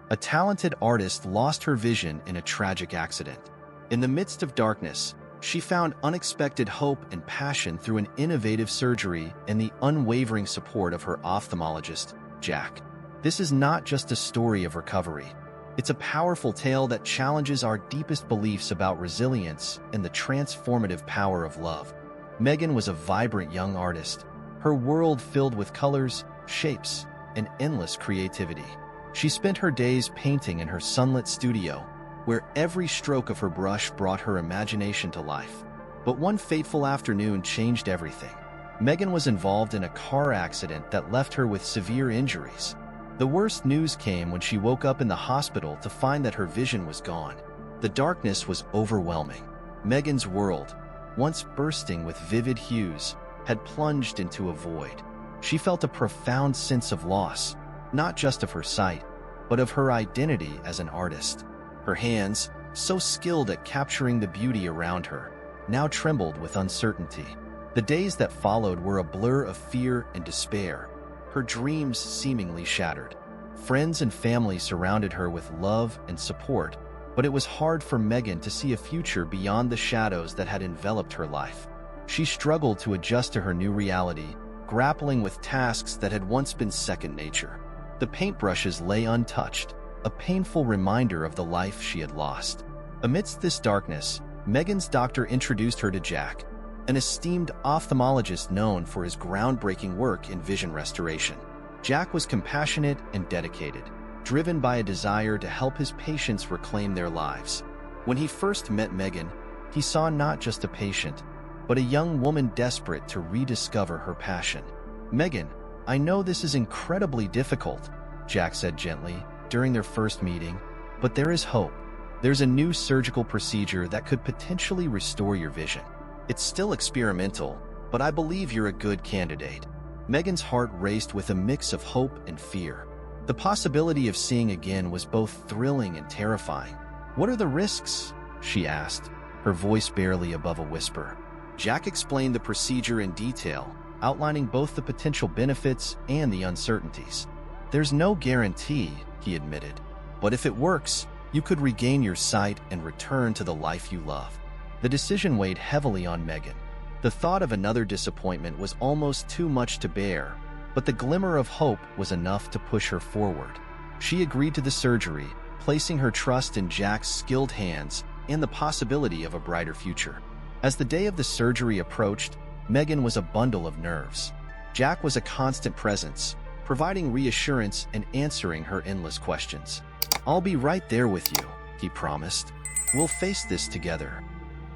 A talented artist lost her vision in a tragic accident. In the midst of darkness, she found unexpected hope and passion through an innovative surgery and the unwavering support of her ophthalmologist, Jack. This is not just a story of recovery. It's a powerful tale that challenges our deepest beliefs about resilience and the transformative power of love. Megan was a vibrant young artist, her world filled with colors, shapes, and endless creativity. She spent her days painting in her sunlit studio, where every stroke of her brush brought her imagination to life. But one fateful afternoon changed everything. Megan was involved in a car accident that left her with severe injuries. The worst news came when she woke up in the hospital to find that her vision was gone. The darkness was overwhelming. Megan's world, once bursting with vivid hues, had plunged into a void. She felt a profound sense of loss, not just of her sight, but of her identity as an artist. Her hands, so skilled at capturing the beauty around her, now trembled with uncertainty. The days that followed were a blur of fear and despair, her dreams seemingly shattered. Friends and family surrounded her with love and support, but it was hard for Megan to see a future beyond the shadows that had enveloped her life. She struggled to adjust to her new reality, grappling with tasks that had once been second nature. The paintbrushes lay untouched, a painful reminder of the life she had lost. Amidst this darkness, Megan's doctor introduced her to Jack, an esteemed ophthalmologist known for his groundbreaking work in vision restoration. Jack was compassionate and dedicated, driven by a desire to help his patients reclaim their lives. When he first met Megan, he saw not just a patient, but a young woman desperate to rediscover her passion. "Megan, I know this is incredibly difficult," Jack said gently during their first meeting, "but there is hope. There's a new surgical procedure that could potentially restore your vision. It's still experimental, but I believe you're a good candidate." Megan's heart raced with a mix of hope and fear. The possibility of seeing again was both thrilling and terrifying. "What are the risks?" she asked, her voice barely above a whisper. Jack explained the procedure in detail, outlining both the potential benefits and the uncertainties. "There's no guarantee," he admitted, "but if it works, you could regain your sight and return to the life you love." The decision weighed heavily on Megan. The thought of another disappointment was almost too much to bear, but the glimmer of hope was enough to push her forward. She agreed to the surgery, placing her trust in Jack's skilled hands and the possibility of a brighter future. As the day of the surgery approached, Megan was a bundle of nerves. Jack was a constant presence, providing reassurance and answering her endless questions. "I'll be right there with you," he promised. "We'll face this together."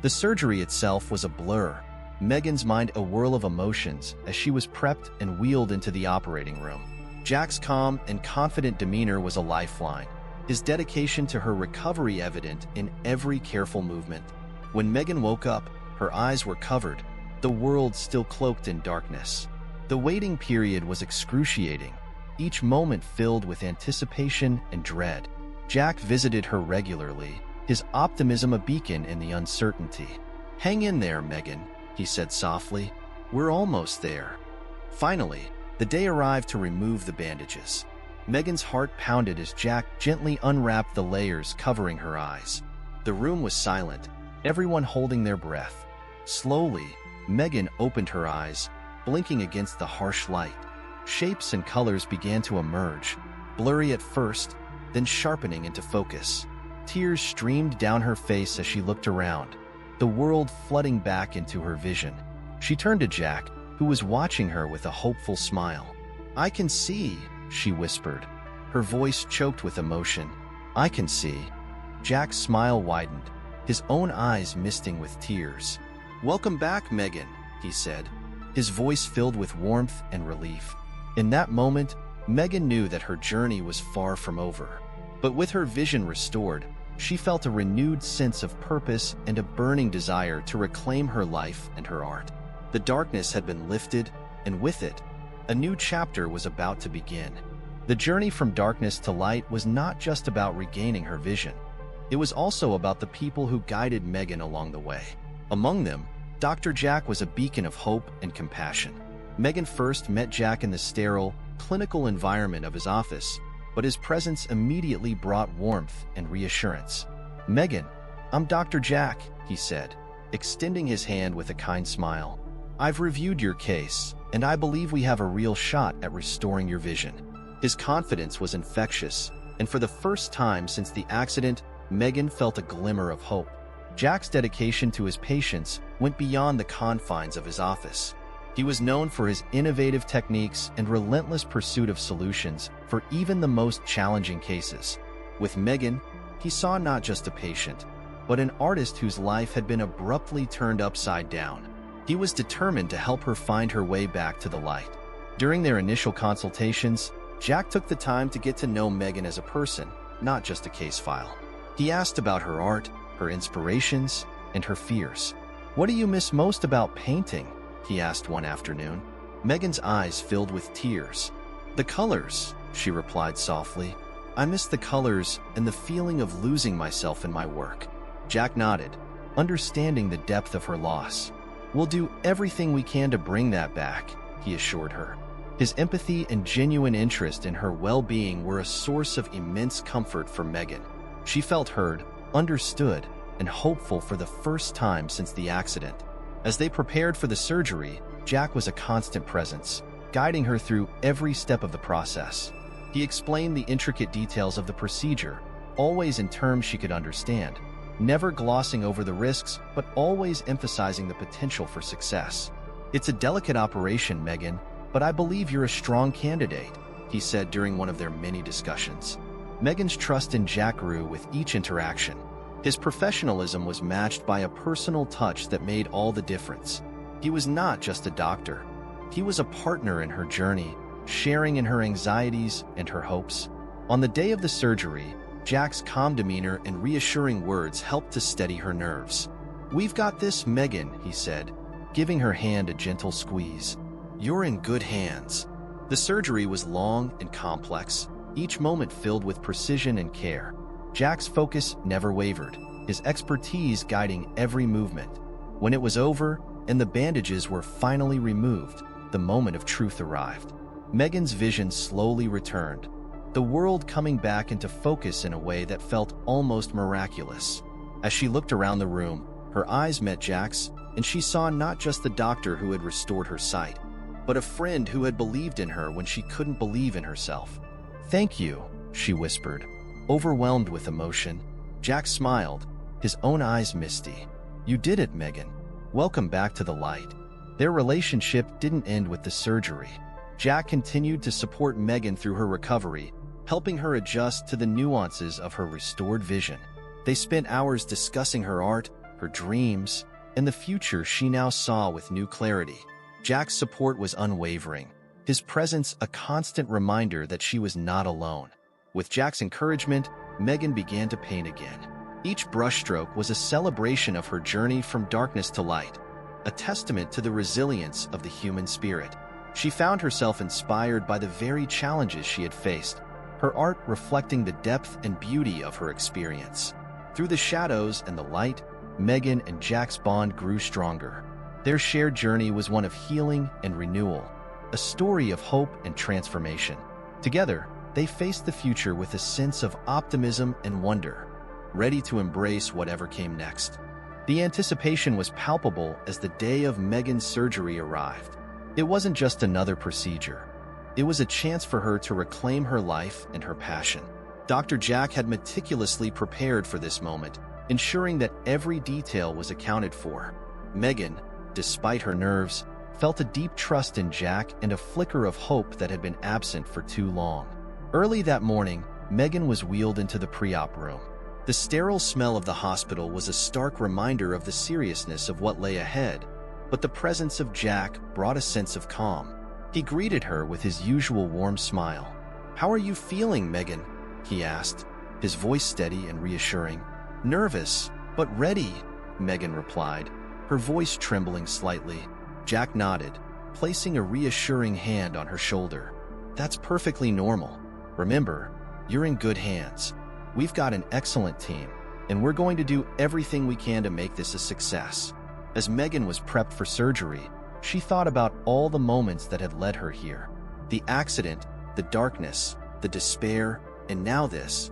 The surgery itself was a blur, Megan's mind a whirl of emotions as she was prepped and wheeled into the operating room. Jack's calm and confident demeanor was a lifeline, his dedication to her recovery evident in every careful movement. When Megan woke up, her eyes were covered, the world still cloaked in darkness. The waiting period was excruciating, each moment filled with anticipation and dread. Jack visited her regularly, his optimism a beacon in the uncertainty. "Hang in there, Megan," he said softly. "We're almost there." Finally, the day arrived to remove the bandages. Megan's heart pounded as Jack gently unwrapped the layers covering her eyes. The room was silent, everyone holding their breath. Slowly, Megan opened her eyes, blinking against the harsh light. Shapes and colors began to emerge, blurry at first, then sharpening into focus. Tears streamed down her face as she looked around, the world flooding back into her vision. She turned to Jack, who was watching her with a hopeful smile. "I can see," she whispered, her voice choked with emotion. "I can see." Jack's smile widened, his own eyes misting with tears. "Welcome back, Megan," he said, his voice filled with warmth and relief. In that moment, Megan knew that her journey was far from over. But with her vision restored, she felt a renewed sense of purpose and a burning desire to reclaim her life and her art. The darkness had been lifted, and with it, a new chapter was about to begin. The journey from darkness to light was not just about regaining her vision. It was also about the people who guided Megan along the way. Among them, Dr. Jack was a beacon of hope and compassion. Megan first met Jack in the sterile, clinical environment of his office, but his presence immediately brought warmth and reassurance. "Megan, I'm Dr. Jack," he said, extending his hand with a kind smile. "I've reviewed your case, and I believe we have a real shot at restoring your vision." His confidence was infectious, and for the first time since the accident, Megan felt a glimmer of hope. Jack's dedication to his patients went beyond the confines of his office. He was known for his innovative techniques and relentless pursuit of solutions for even the most challenging cases. With Megan, he saw not just a patient, but an artist whose life had been abruptly turned upside down. He was determined to help her find her way back to the light. During their initial consultations, Jack took the time to get to know Megan as a person, not just a case file. He asked about her art, her inspirations, and her fears. "What do you miss most about painting?" he asked one afternoon. Megan's eyes filled with tears. "The colors," she replied softly. "I miss the colors and the feeling of losing myself in my work." Jack nodded, understanding the depth of her loss. "We'll do everything we can to bring that back," he assured her. His empathy and genuine interest in her well-being were a source of immense comfort for Megan. She felt heard, understood, and hopeful for the first time since the accident. As they prepared for the surgery, Jack was a constant presence, guiding her through every step of the process. He explained the intricate details of the procedure, always in terms she could understand, never glossing over the risks, but always emphasizing the potential for success. "It's a delicate operation, Megan, but I believe you're a strong candidate," he said during one of their many discussions. Megan's trust in Jack grew with each interaction. His professionalism was matched by a personal touch that made all the difference. He was not just a doctor. He was a partner in her journey, sharing in her anxieties and her hopes. On the day of the surgery, Jack's calm demeanor and reassuring words helped to steady her nerves. "We've got this, Megan," he said, giving her hand a gentle squeeze. "You're in good hands." The surgery was long and complex, each moment filled with precision and care. Jack's focus never wavered, his expertise guiding every movement. When it was over and the bandages were finally removed, the moment of truth arrived. Megan's vision slowly returned, the world coming back into focus in a way that felt almost miraculous. As she looked around the room, her eyes met Jack's, and she saw not just the doctor who had restored her sight, but a friend who had believed in her when she couldn't believe in herself. "Thank you," she whispered, overwhelmed with emotion. Jack smiled, his own eyes misty. "You did it, Megan. Welcome back to the light." Their relationship didn't end with the surgery. Jack continued to support Megan through her recovery, helping her adjust to the nuances of her restored vision. They spent hours discussing her art, her dreams, and the future she now saw with new clarity. Jack's support was unwavering, his presence a constant reminder that she was not alone. With Jack's encouragement, Megan began to paint again. Each brushstroke was a celebration of her journey from darkness to light, a testament to the resilience of the human spirit. She found herself inspired by the very challenges she had faced, her art reflecting the depth and beauty of her experience. Through the shadows and the light, Megan and Jack's bond grew stronger. Their shared journey was one of healing and renewal, a story of hope and transformation. Together, they faced the future with a sense of optimism and wonder, ready to embrace whatever came next. The anticipation was palpable as the day of Megan's surgery arrived. It wasn't just another procedure. It was a chance for her to reclaim her life and her passion. Dr. Jack had meticulously prepared for this moment, ensuring that every detail was accounted for. Megan, despite her nerves, felt a deep trust in Jack and a flicker of hope that had been absent for too long. Early that morning, Megan was wheeled into the pre-op room. The sterile smell of the hospital was a stark reminder of the seriousness of what lay ahead, but the presence of Jack brought a sense of calm. He greeted her with his usual warm smile. "How are you feeling, Megan?" he asked, his voice steady and reassuring. "Nervous, but ready," Megan replied, her voice trembling slightly. Jack nodded, placing a reassuring hand on her shoulder. "That's perfectly normal. Remember, you're in good hands. We've got an excellent team, and we're going to do everything we can to make this a success." As Megan was prepped for surgery, she thought about all the moments that had led her here. The accident, the darkness, the despair, and now this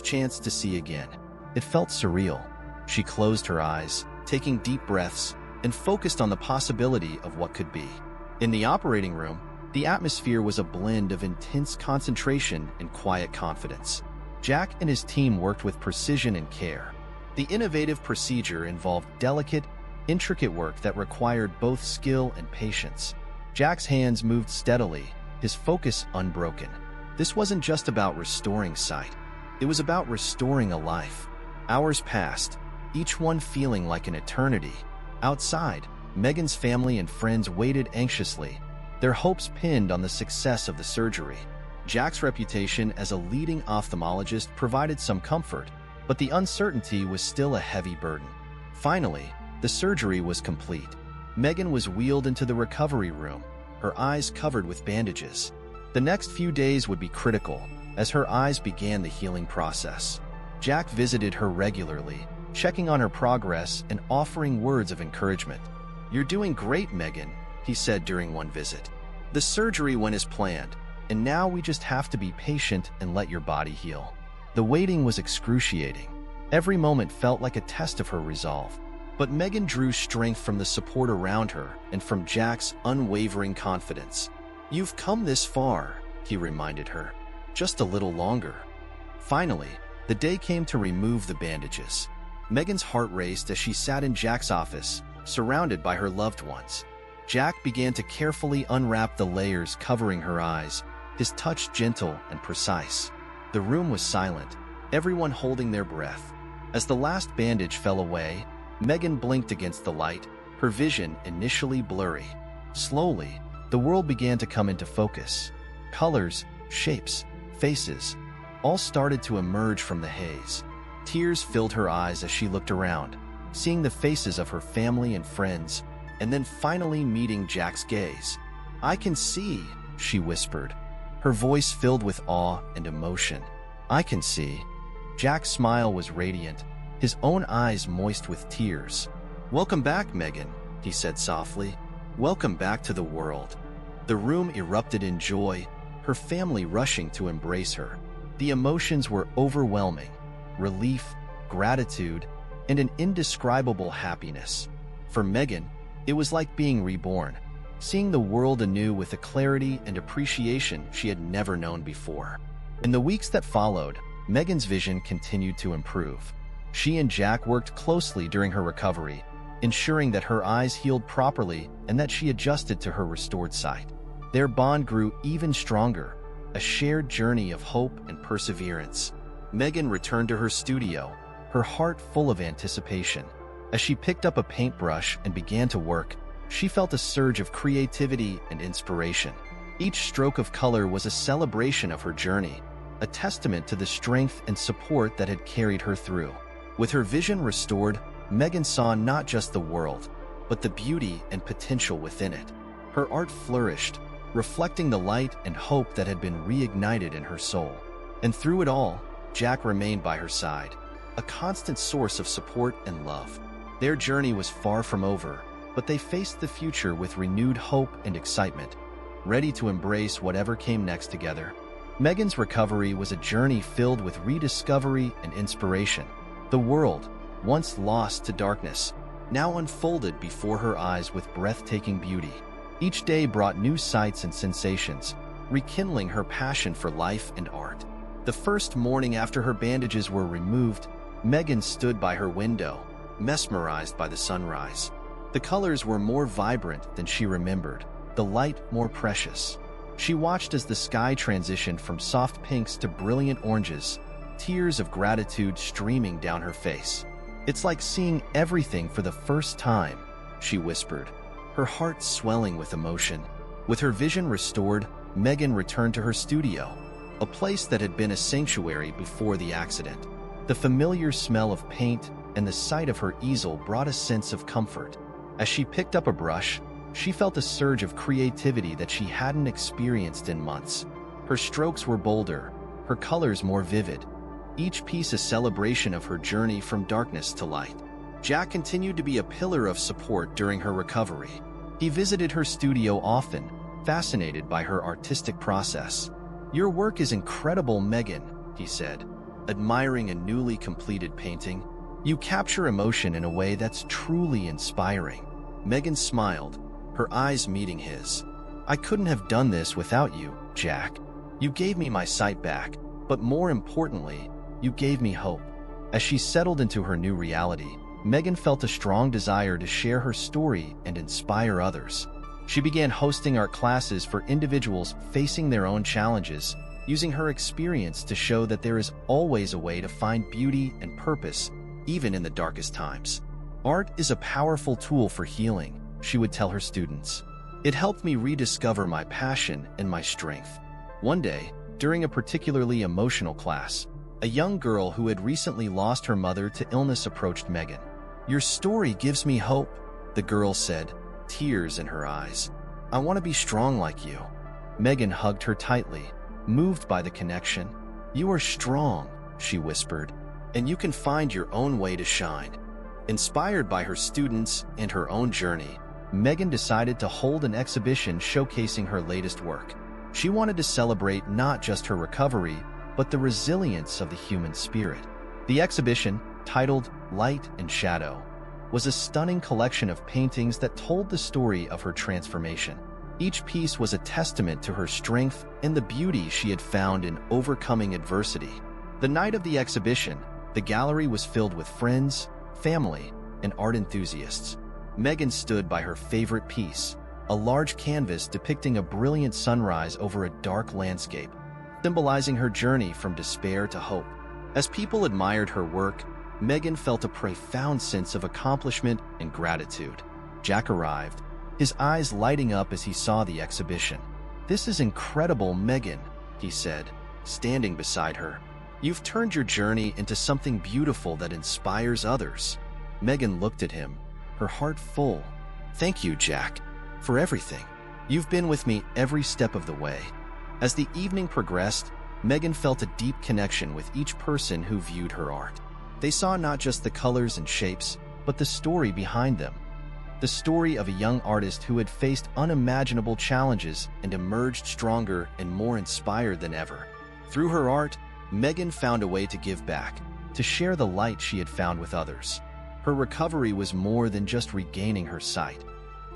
chance to see again. It felt surreal. She closed her eyes, taking deep breaths, and focused on the possibility of what could be. In the operating room, the atmosphere was a blend of intense concentration and quiet confidence. Jack and his team worked with precision and care. The innovative procedure involved delicate, intricate work that required both skill and patience. Jack's hands moved steadily, his focus unbroken. This wasn't just about restoring sight. It was about restoring a life. Hours passed, each one feeling like an eternity. Outside, Megan's family and friends waited anxiously, their hopes pinned on the success of the surgery. Jack's reputation as a leading ophthalmologist provided some comfort, but the uncertainty was still a heavy burden. Finally, the surgery was complete. Megan was wheeled into the recovery room, her eyes covered with bandages. The next few days would be critical, as her eyes began the healing process. Jack visited her regularly, checking on her progress and offering words of encouragement. "You're doing great, Megan," he said during one visit. "The surgery went as planned, and now we just have to be patient and let your body heal." The waiting was excruciating. Every moment felt like a test of her resolve. But Megan drew strength from the support around her and from Jack's unwavering confidence. "You've come this far," he reminded her. "Just a little longer." Finally, the day came to remove the bandages. Megan's heart raced as she sat in Jack's office, surrounded by her loved ones. Jack began to carefully unwrap the layers covering her eyes, his touch gentle and precise. The room was silent, everyone holding their breath. As the last bandage fell away, Megan blinked against the light, her vision initially blurry. Slowly, the world began to come into focus. Colors, shapes, faces, all started to emerge from the haze. Tears filled her eyes as she looked around, seeing the faces of her family and friends, and then finally meeting Jack's gaze. "I can see," she whispered, her voice filled with awe and emotion. "I can see." Jack's smile was radiant, his own eyes moist with tears. "Welcome back, Megan," he said softly. "Welcome back to the world." The room erupted in joy, her family rushing to embrace her. The emotions were overwhelming: relief, gratitude, and an indescribable happiness. For Megan, it was like being reborn, seeing the world anew with a clarity and appreciation she had never known before. In the weeks that followed, Megan's vision continued to improve. She and Jack worked closely during her recovery, ensuring that her eyes healed properly and that she adjusted to her restored sight. Their bond grew even stronger, a shared journey of hope and perseverance. Megan returned to her studio, her heart full of anticipation. As she picked up a paintbrush and began to work, she felt a surge of creativity and inspiration. Each stroke of color was a celebration of her journey, a testament to the strength and support that had carried her through. With her vision restored, Megan saw not just the world, but the beauty and potential within it. Her art flourished, reflecting the light and hope that had been reignited in her soul. And through it all, Jack remained by her side, a constant source of support and love. Their journey was far from over, but they faced the future with renewed hope and excitement, ready to embrace whatever came next together. Megan's recovery was a journey filled with rediscovery and inspiration. The world, once lost to darkness, now unfolded before her eyes with breathtaking beauty. Each day brought new sights and sensations, rekindling her passion for life and art. The first morning after her bandages were removed, Megan stood by her window, mesmerized by the sunrise. The colors were more vibrant than she remembered, the light more precious. She watched as the sky transitioned from soft pinks to brilliant oranges, tears of gratitude streaming down her face. "It's like seeing everything for the first time," she whispered, her heart swelling with emotion. With her vision restored, Megan returned to her studio, a place that had been a sanctuary before the accident. The familiar smell of paint and the sight of her easel brought a sense of comfort. As she picked up a brush, she felt a surge of creativity that she hadn't experienced in months. Her strokes were bolder, her colors more vivid, each piece a celebration of her journey from darkness to light. Jack continued to be a pillar of support during her recovery. He visited her studio often, fascinated by her artistic process. "Your work is incredible, Megan," he said, admiring a newly completed painting. "You capture emotion in a way that's truly inspiring." Megan smiled, her eyes meeting his. "I couldn't have done this without you, Jack. You gave me my sight back, but more importantly, you gave me hope." As she settled into her new reality, Megan felt a strong desire to share her story and inspire others. She began hosting art classes for individuals facing their own challenges, using her experience to show that there is always a way to find beauty and purpose, even in the darkest times. "Art is a powerful tool for healing," she would tell her students. "It helped me rediscover my passion and my strength." One day, during a particularly emotional class, a young girl who had recently lost her mother to illness approached Megan. "Your story gives me hope," the girl said, tears in her eyes. "I want to be strong like you." Megan hugged her tightly, moved by the connection. "You are strong," she whispered, "and you can find your own way to shine." Inspired by her students and her own journey, Megan decided to hold an exhibition showcasing her latest work. She wanted to celebrate not just her recovery, but the resilience of the human spirit. The exhibition, titled Light and Shadow, was a stunning collection of paintings that told the story of her transformation. Each piece was a testament to her strength and the beauty she had found in overcoming adversity. The night of the exhibition, the gallery was filled with friends, family, and art enthusiasts. Megan stood by her favorite piece, a large canvas depicting a brilliant sunrise over a dark landscape, symbolizing her journey from despair to hope. As people admired her work, Megan felt a profound sense of accomplishment and gratitude. Jack arrived, his eyes lighting up as he saw the exhibition. "This is incredible, Megan," he said, standing beside her. "You've turned your journey into something beautiful that inspires others." Megan looked at him, her heart full. "Thank you, Jack, for everything. You've been with me every step of the way." As the evening progressed, Megan felt a deep connection with each person who viewed her art. They saw not just the colors and shapes, but the story behind them. The story of a young artist who had faced unimaginable challenges and emerged stronger and more inspired than ever. Through her art, Megan found a way to give back, to share the light she had found with others. Her recovery was more than just regaining her sight.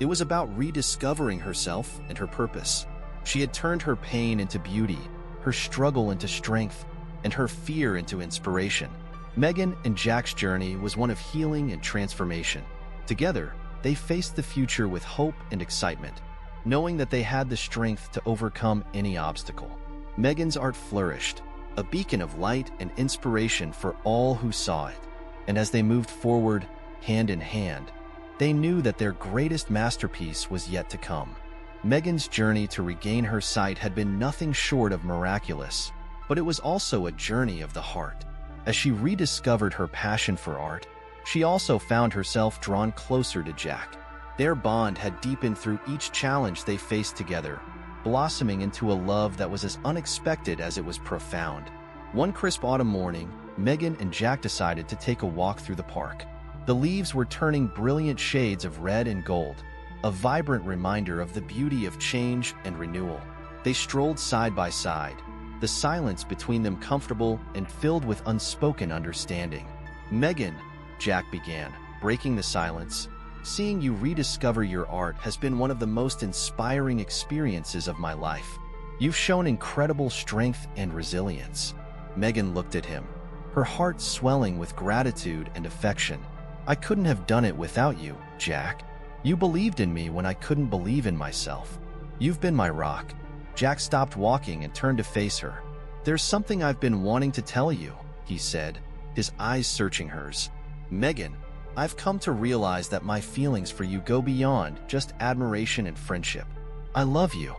It was about rediscovering herself and her purpose. She had turned her pain into beauty, her struggle into strength, and her fear into inspiration. Megan and Jack's journey was one of healing and transformation. Together, they faced the future with hope and excitement, knowing that they had the strength to overcome any obstacle. Megan's art flourished, a beacon of light and inspiration for all who saw it. And as they moved forward, hand in hand, they knew that their greatest masterpiece was yet to come. Megan's journey to regain her sight had been nothing short of miraculous, but it was also a journey of the heart. As she rediscovered her passion for art, she also found herself drawn closer to Jack. Their bond had deepened through each challenge they faced together, blossoming into a love that was as unexpected as it was profound. One crisp autumn morning, Megan and Jack decided to take a walk through the park. The leaves were turning brilliant shades of red and gold, a vibrant reminder of the beauty of change and renewal. They strolled side by side, the silence between them comfortable and filled with unspoken understanding. "Megan," Jack began, breaking the silence, "seeing you rediscover your art has been one of the most inspiring experiences of my life. You've shown incredible strength and resilience." Megan looked at him, her heart swelling with gratitude and affection. "I couldn't have done it without you, Jack. You believed in me when I couldn't believe in myself. You've been my rock." Jack stopped walking and turned to face her. "There's something I've been wanting to tell you," he said, his eyes searching hers. "Megan, I've come to realize that my feelings for you go beyond just admiration and friendship. I love you."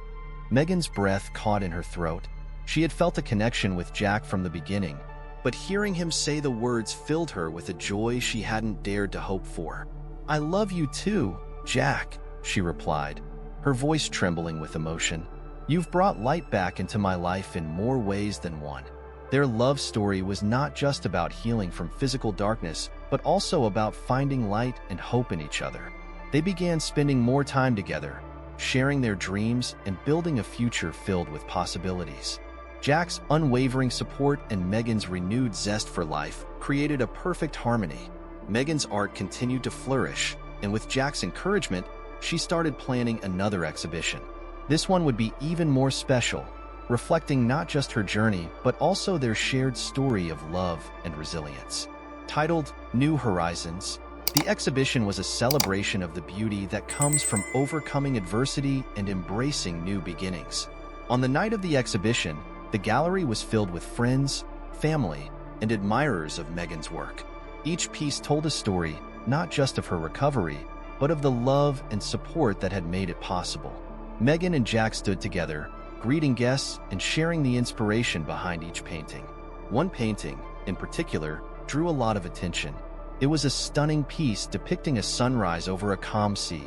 Megan's breath caught in her throat. She had felt a connection with Jack from the beginning, but hearing him say the words filled her with a joy she hadn't dared to hope for. "I love you too, Jack," she replied, her voice trembling with emotion. "You've brought light back into my life in more ways than one." Their love story was not just about healing from physical darkness, but also about finding light and hope in each other. They began spending more time together, sharing their dreams and building a future filled with possibilities. Jack's unwavering support and Megan's renewed zest for life created a perfect harmony. Megan's art continued to flourish, and with Jack's encouragement, she started planning another exhibition. This one would be even more special, reflecting not just her journey, but also their shared story of love and resilience. Titled New Horizons, the exhibition was a celebration of the beauty that comes from overcoming adversity and embracing new beginnings. On the night of the exhibition, the gallery was filled with friends, family, and admirers of Megan's work. Each piece told a story, not just of her recovery, but of the love and support that had made it possible. Megan and Jack stood together, greeting guests and sharing the inspiration behind each painting. One painting, in particular, drew a lot of attention. It was a stunning piece depicting a sunrise over a calm sea,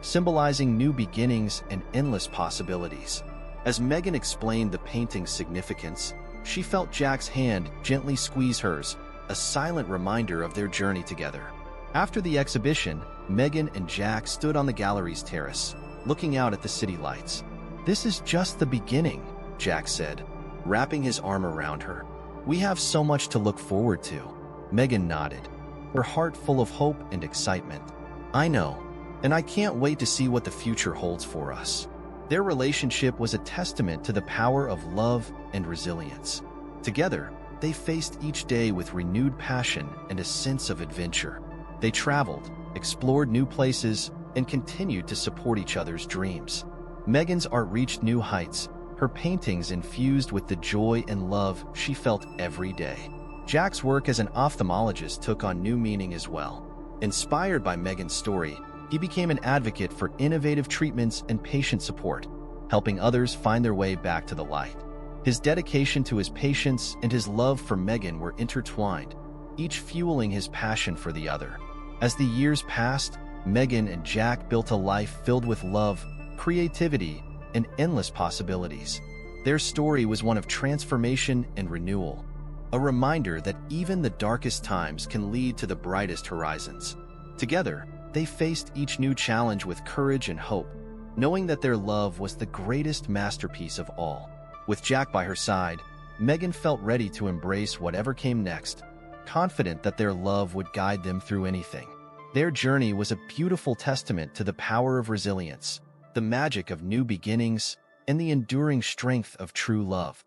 symbolizing new beginnings and endless possibilities. As Megan explained the painting's significance, she felt Jack's hand gently squeeze hers, a silent reminder of their journey together. After the exhibition, Megan and Jack stood on the gallery's terrace, looking out at the city lights. "This is just the beginning," Jack said, wrapping his arm around her. "We have so much to look forward to." Megan nodded, her heart full of hope and excitement. "I know, and I can't wait to see what the future holds for us." Their relationship was a testament to the power of love and resilience. Together, they faced each day with renewed passion and a sense of adventure. They traveled, explored new places, and continued to support each other's dreams. Megan's art reached new heights, her paintings infused with the joy and love she felt every day. Jack's work as an ophthalmologist took on new meaning as well. Inspired by Megan's story, he became an advocate for innovative treatments and patient support, helping others find their way back to the light. His dedication to his patients and his love for Megan were intertwined, each fueling his passion for the other. As the years passed, Megan and Jack built a life filled with love, creativity, and endless possibilities. Their story was one of transformation and renewal, a reminder that even the darkest times can lead to the brightest horizons. Together, they faced each new challenge with courage and hope, knowing that their love was the greatest masterpiece of all. With Jack by her side, Megan felt ready to embrace whatever came next, confident that their love would guide them through anything. Their journey was a beautiful testament to the power of resilience, the magic of new beginnings, and the enduring strength of true love.